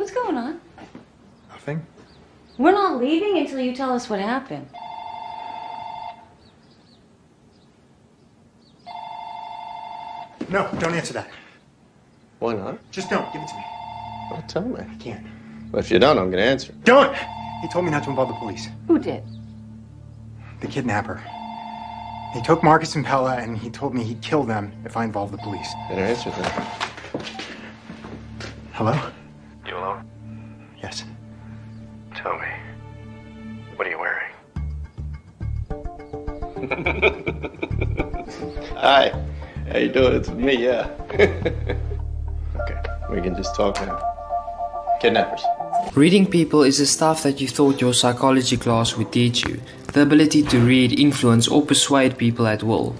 What's going on? Nothing. We're not leaving until you tell us what happened. No, don't answer that. Why not? Just don't. Give it to me. Well, tell me. I can't. Well, if you don't, I'm going to answer. Don't! He told me not to involve the police. Who did? The kidnapper. He took Marcus and Pella, and he told me he'd kill them if I involved the police. Better answer then. Hello? You alone? Yes. Tell me, what are you wearing? Hi. How you doing? It's me, yeah. Okay, we can just talk now. Kidnappers. Reading people is the stuff that you thought your psychology class would teach you. The ability to read, influence or persuade people at will.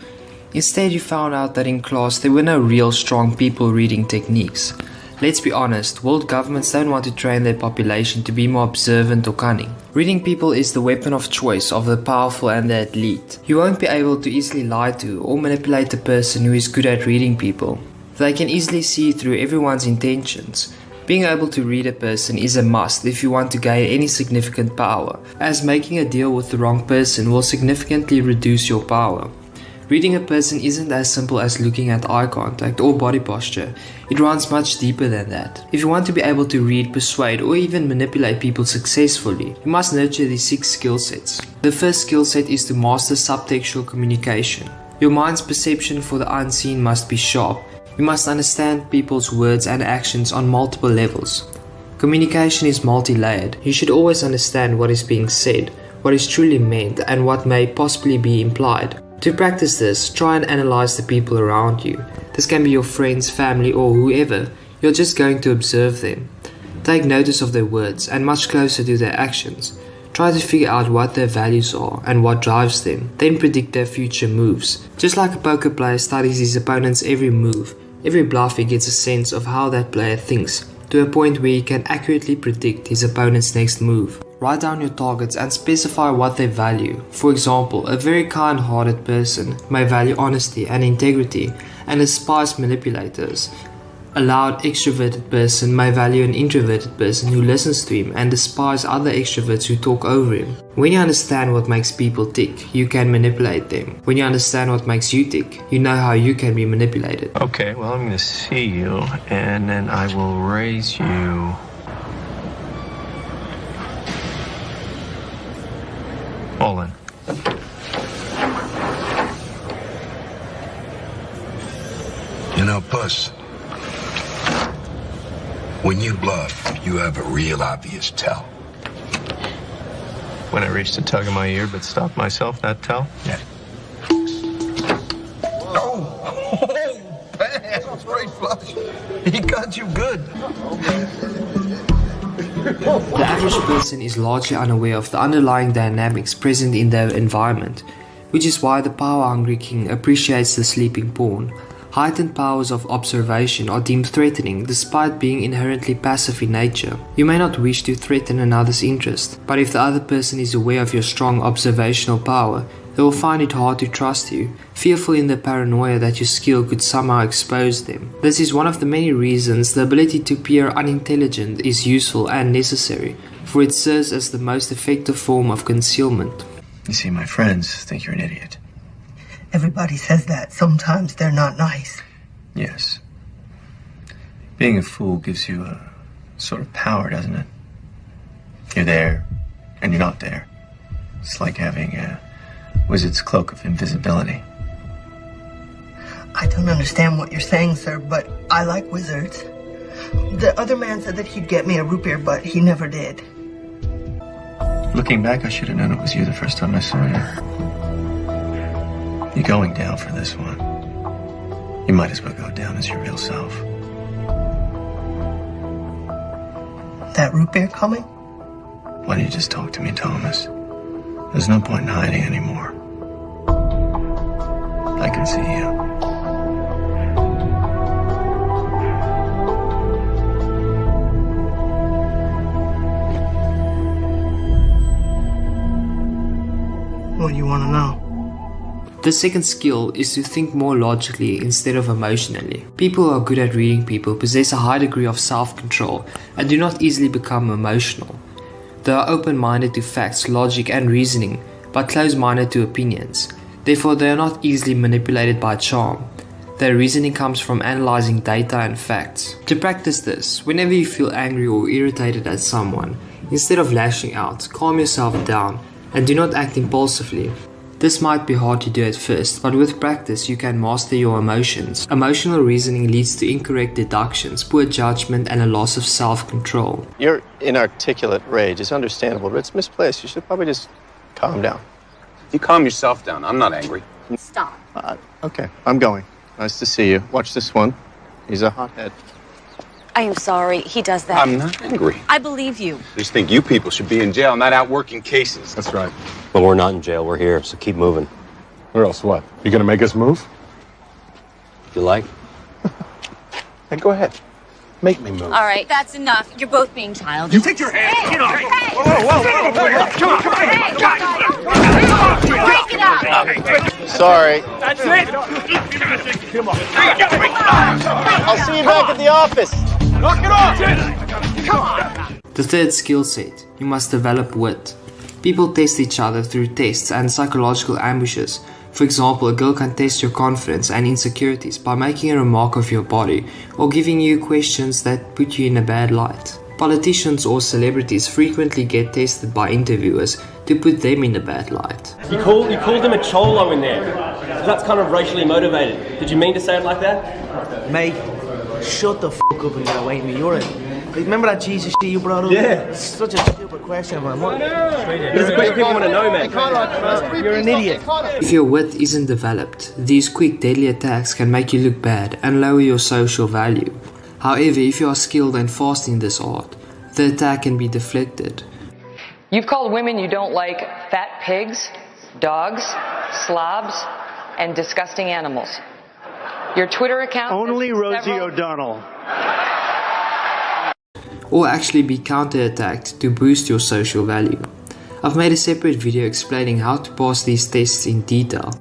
Instead, you found out that in class there were no real strong people reading techniques. Let's be honest, world governments don't want to train their population to be more observant or cunning. Reading people is the weapon of choice of the powerful and the elite. You won't be able to easily lie to or manipulate a person who is good at reading people. They can easily see through everyone's intentions. Being able to read a person is a must if you want to gain any significant power, as making a deal with the wrong person will significantly reduce your power. Reading a person isn't as simple as looking at eye contact or body posture. It runs much deeper than that. If you want to be able to read, persuade or even manipulate people successfully, you must nurture these 6 skill sets. The first skill set is to master subtextual communication. Your mind's perception for the unseen must be sharp. You must understand people's words and actions on multiple levels. Communication is multi-layered. You should always understand what is being said, what is truly meant, and what may possibly be implied. To practice this, try and analyze the people around you. This can be your friends, family, or whoever. You're just going to observe them. Take notice of their words and much closer to their actions. Try to figure out what their values are and what drives them, then predict their future moves. Just like a poker player studies his opponent's every move, every bluff he gets a sense of how that player thinks, to a point where he can accurately predict his opponent's next move. Write down your targets and specify what they value. For example, a very kind-hearted person may value honesty and integrity and despise manipulators. A loud extroverted person may value an introverted person who listens to him and despise other extroverts who talk over him. When you understand what makes people tick, you can manipulate them. When you understand what makes you tick, you know how you can be manipulated. Okay, well, I'm going to see you, and then I will raise you. All in. You know, Puss, when you bluff, you have a real obvious tell. When I reached to tug in my ear but stopped myself, that tell? Yeah. Oh, bam! Straight flush. He got you good. The average person is largely unaware of the underlying dynamics present in their environment, which is why the power-hungry king appreciates the sleeping pawn. Heightened powers of observation are deemed threatening despite being inherently passive in nature. You may not wish to threaten another's interest, but if the other person is aware of your strong observational power, they will find it hard to trust you, fearful in the paranoia that your skill could somehow expose them. This is one of the many reasons the ability to appear unintelligent is useful and necessary, for it serves as the most effective form of concealment. You see, my friends think you're an idiot. Everybody says that. Sometimes they're not nice. Yes. Being a fool gives you a sort of power, doesn't it? You're there, and you're not there. It's like having a wizard's cloak of invisibility. I don't understand what you're saying, sir, but I like wizards. The other man said that he'd get me a root beer, but he never did. Looking back, I should have known it was you the first time I saw you. You're going down for this one. You might as well go down as your real self. That root beer coming? Why don't you just talk to me, Thomas? There's no point in hiding anymore. I can see you. What do you want to know? The second skill is to think more logically instead of emotionally. People who are good at reading people possess a high degree of self-control and do not easily become emotional. They are open-minded to facts, logic and reasoning, but closed-minded to opinions. Therefore, they are not easily manipulated by charm. Their reasoning comes from analyzing data and facts. To practice this, whenever you feel angry or irritated at someone, instead of lashing out, calm yourself down and do not act impulsively. This might be hard to do at first, but with practice you can master your emotions. Emotional reasoning leads to incorrect deductions, poor judgment and a loss of self-control. Your inarticulate rage is understandable, but it's misplaced. You should probably just calm down. You calm yourself down. I'm not angry. Stop. Okay, I'm going. Nice to see you. Watch this one. He's a hothead. I am sorry. He does that. I'm not angry. I believe you. I just think you people should be in jail, not out working cases. That's right. Well, we're not in jail. We're here, so keep moving. Or else what? You gonna make us move? If you like. Hey, go ahead. Make me move. All right, that's enough. You're both being childish. You take your hands. Hey, Get off. hey. Whoa. Come on. Break it up. Sorry. That's it. Come on. I'll see you back at the office. Knock it off. Come on. The third skill set, you must develop wit. People test each other through tests and psychological ambushes. For example, a girl can test your confidence and insecurities by making a remark of your body or giving you questions that put you in a bad light. Politicians or celebrities frequently get tested by interviewers to put them in a bad light. You called him a cholo in there. That's kind of racially motivated. Did you mean to say it like that? Mate, shut the f*** up and get away from me. You're in. Remember that Jesus shit you brought up? Yeah. It's such a stupid question, man. What? It's a question people want to know, man. You're an idiot. If your wit isn't developed, these quick deadly attacks can make you look bad and lower your social value. However, if you are skilled and fast in this art, the attack can be deflected. You've called women you don't like fat pigs, dogs, slobs, and disgusting animals. Your Twitter account... Only Rosie O'Donnell. Or actually be counter-attacked to boost your social value. I've made a separate video explaining how to pass these tests in detail.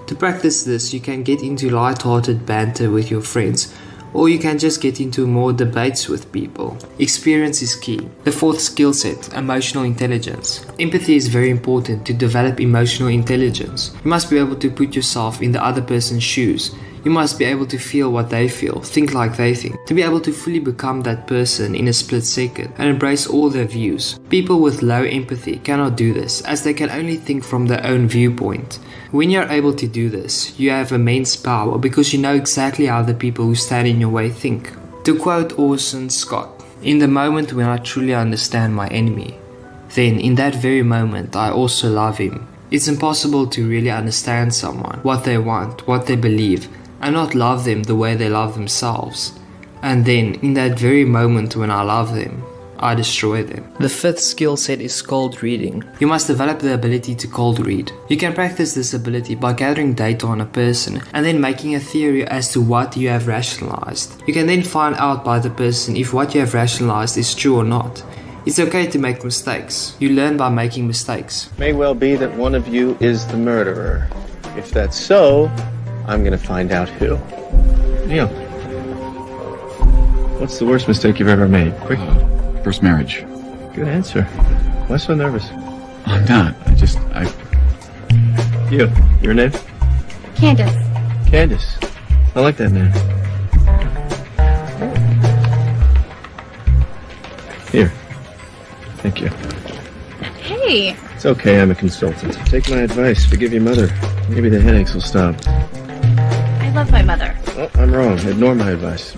To practice this, you can get into light-hearted banter with your friends, or you can just get into more debates with people. Experience is key. The fourth skill set, emotional intelligence. Empathy is very important to develop emotional intelligence. You must be able to put yourself in the other person's shoes. You must be able to feel what they feel, think like they think, to be able to fully become that person in a split second and embrace all their views. People with low empathy cannot do this, as they can only think from their own viewpoint. When you're able to do this, you have immense power because you know exactly how the people who stand in your way think. To quote Orson Scott, "In the moment when I truly understand my enemy, then in that very moment I also love him." It's impossible to really understand someone, what they want, what they believe, and not love them the way they love themselves. And then, in that very moment when I love them, I destroy them. The fifth skill set is cold reading. You must develop the ability to cold read. You can practice this ability by gathering data on a person and then making a theory as to what you have rationalized. You can then find out by the person if what you have rationalized is true or not. It's okay to make mistakes. You learn by making mistakes. May well be that one of you is the murderer. If that's so, I'm gonna find out who. Neil, what's the worst mistake you've ever made? Quick. First marriage. Good answer. Why so nervous? I'm not. You. Your name? Candace. Candace. I like that name. Here. Thank you. Hey. It's okay, I'm a consultant. Take my advice, forgive your mother. Maybe the headaches will stop. I love my mother. Oh, I'm wrong. Ignore my advice.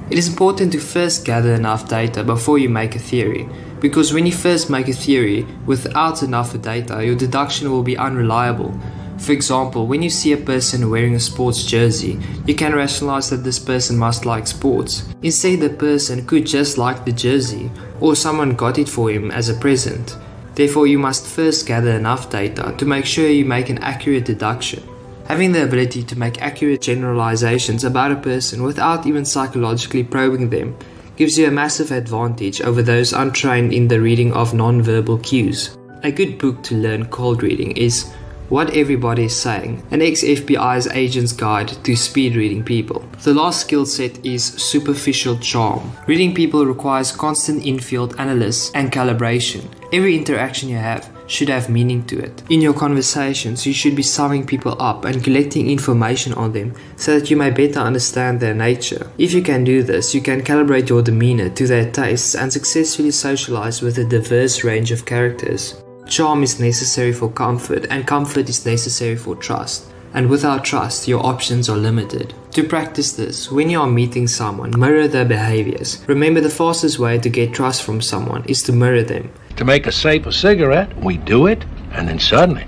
It is important to first gather enough data before you make a theory, because when you first make a theory without enough data, your deduction will be unreliable. For example, when you see a person wearing a sports jersey, you can rationalize that this person must like sports. Instead, the person could just like the jersey, or someone got it for him as a present. Therefore, you must first gather enough data to make sure you make an accurate deduction. Having the ability to make accurate generalizations about a person without even psychologically probing them gives you a massive advantage over those untrained in the reading of non-verbal cues. A good book to learn cold reading is What everybody is saying, an ex-FBI's agent's guide to speed reading people. The last skill set is superficial charm. Reading people requires constant in-field analysis and calibration. Every interaction you have should have meaning to it. In your conversations, you should be summing people up and collecting information on them so that you may better understand their nature. If you can do this, you can calibrate your demeanor to their tastes and successfully socialize with a diverse range of characters. Charm is necessary for comfort, and comfort is necessary for trust. And without trust, your options are limited. To practice this, when you are meeting someone, mirror their behaviors. Remember, the fastest way to get trust from someone is to mirror them. To make a safer cigarette, we do it, and then suddenly,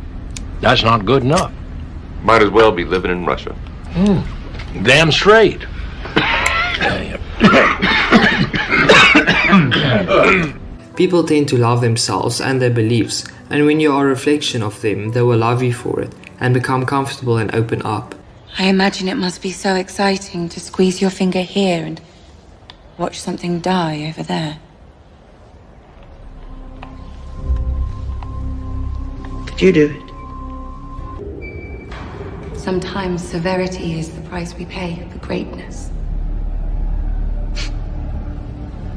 that's not good enough. Might as well be living in Russia. Damn straight. People tend to love themselves and their beliefs, and when you are a reflection of them, they will love you for it and become comfortable and open up. I imagine it must be so exciting to squeeze your finger here and watch something die over there. Did you do it? Sometimes severity is the price we pay for greatness.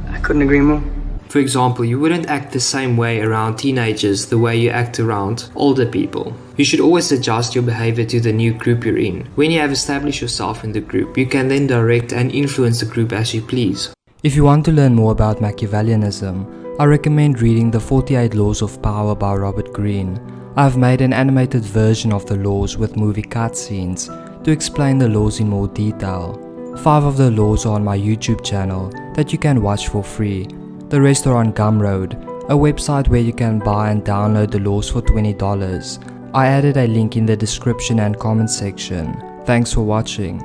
I couldn't agree more. For example, you wouldn't act the same way around teenagers the way you act around older people. You should always adjust your behavior to the new group you're in. When you have established yourself in the group, you can then direct and influence the group as you please. If you want to learn more about Machiavellianism, I recommend reading The 48 Laws of Power by Robert Greene. I have made an animated version of the laws with movie cutscenes to explain the laws in more detail. 5 of the laws are on my YouTube channel that you can watch for free. The rest are on Gumroad, a website where you can buy and download the laws for $20. I added a link in the description and comment section. Thanks for watching.